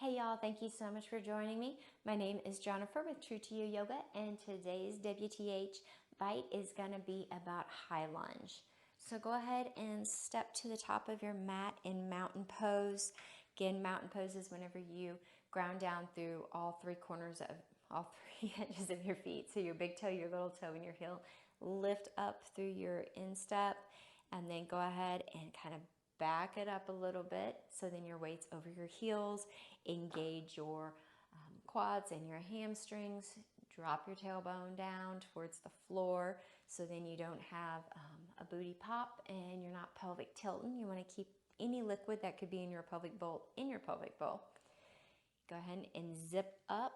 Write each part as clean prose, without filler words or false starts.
Hey y'all, thank you so much for joining me. My name is Jennifer with True to You Yoga, and today's WTH bite is going to be about high lunge. So go ahead and step to the top of your mat in mountain pose. Again, mountain pose is whenever you ground down through all three edges of your feet. So your big toe, your little toe, and your heel. Lift up through your instep, and then go ahead and kind of back it up a little bit, so then your weight's over your heels. Engage your quads and your hamstrings. Drop your tailbone down towards the floor, so then you don't have a booty pop and you're not pelvic tilting. You want to keep any liquid that could be in your pelvic bowl in your pelvic bowl. Go ahead and zip up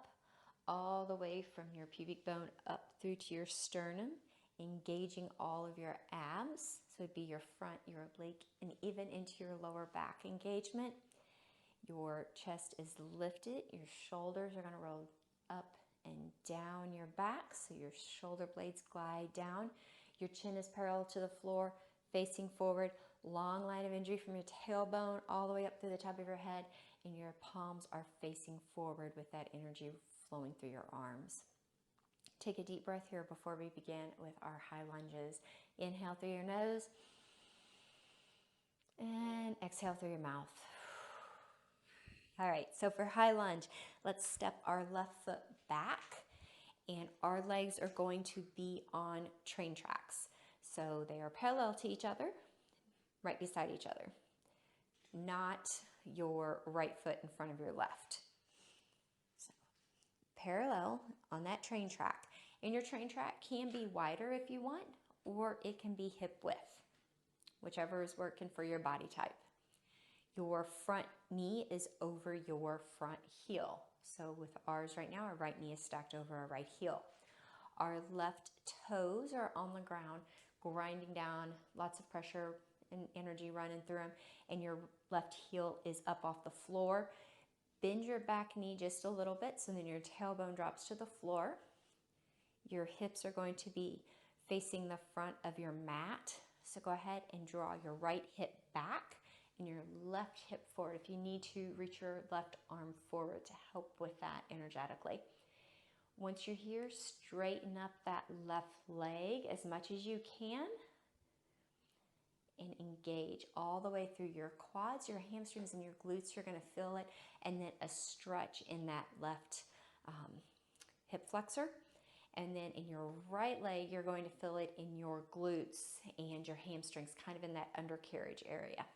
all the way from your pubic bone up through to your sternum, engaging all of your abs. So it'd be your front, your oblique, and even into your lower back engagement. Your chest is lifted. Your shoulders are going to roll up and down your back, so your shoulder blades glide down. Your chin is parallel to the floor, facing forward. Long line of injury from your tailbone all the way up through the top of your head, and your palms are facing forward with that energy flowing through your arms. Take a deep breath here before we begin with our high lunges. Inhale through your nose and exhale through your mouth. All right, so for high lunge, let's step our left foot back, and our legs are going to be on train tracks. So they are parallel to each other, right beside each other, not your right foot in front of your left. So parallel on that train track. And your train track can be wider if you want, or it can be hip width, whichever is working for your body type. Your front knee is over your front heel. So with ours right now, our right knee is stacked over our right heel. Our left toes are on the ground, grinding down, lots of pressure and energy running through them, and your left heel is up off the floor. Bend your back knee just a little bit, so then your tailbone drops to the floor. Your hips are going to be facing the front of your mat. So go ahead and draw your right hip back and your left hip forward. If you need to, reach your left arm forward to help with that energetically. Once you're here, straighten up that left leg as much as you can and engage all the way through your quads, your hamstrings, and your glutes. You're going to feel it, and then a stretch in that left hip flexor. And then in your right leg, you're going to feel it in your glutes and your hamstrings, kind of in that undercarriage area.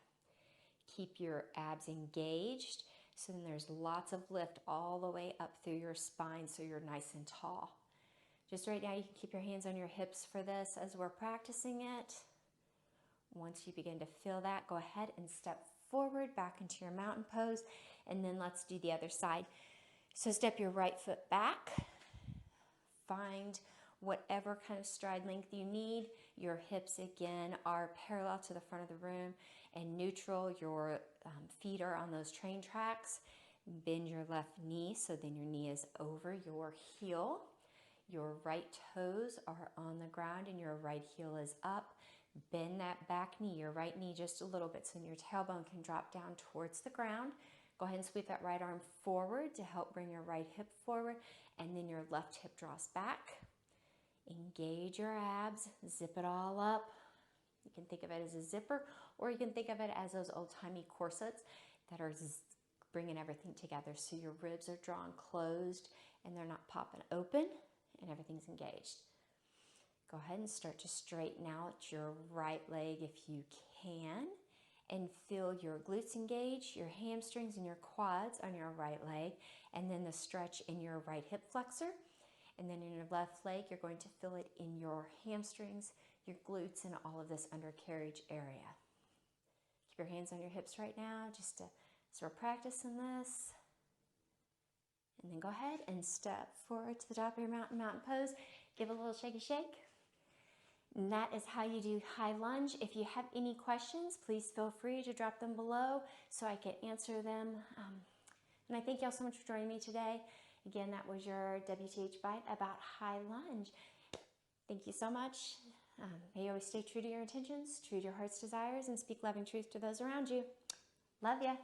Keep your abs engaged, so then there's lots of lift all the way up through your spine, so you're nice and tall. Just right now, you can keep your hands on your hips for this as we're practicing it. Once you begin to feel that, go ahead and step forward back into your mountain pose, and then let's do the other side. So step your right foot back. Find whatever kind of stride length you need. Your hips, again, are parallel to the front of the room and neutral. Your feet are on those train tracks. Bend your left knee, so then your knee is over your heel. Your right toes are on the ground and your right heel is up. Bend that back knee, your right knee, just a little bit, so then your tailbone can drop down towards the ground. Go ahead and sweep that right arm forward to help bring your right hip forward, and then your left hip draws back. Engage your abs, zip it all up. You can think of it as a zipper, or you can think of it as those old-timey corsets that are bringing everything together. So your ribs are drawn closed and they're not popping open, and everything's engaged. Go ahead and start to straighten out your right leg if you can, and feel your glutes engage, your hamstrings and your quads on your right leg, and then the stretch in your right hip flexor. And then in your left leg, you're going to feel it in your hamstrings, your glutes, and all of this undercarriage area. Keep your hands on your hips right now, just to start practicing this. And then go ahead and step forward to the top of your mountain pose. Give a little shaky shake. And that is how you do high lunge. If you have any questions, please feel free to drop them below so I can answer them. And I thank y'all so much for joining me today. Again, that was your WTH bite about high lunge. Thank you so much. May you always stay true to your intentions, true to your heart's desires, and speak loving truth to those around you. Love ya.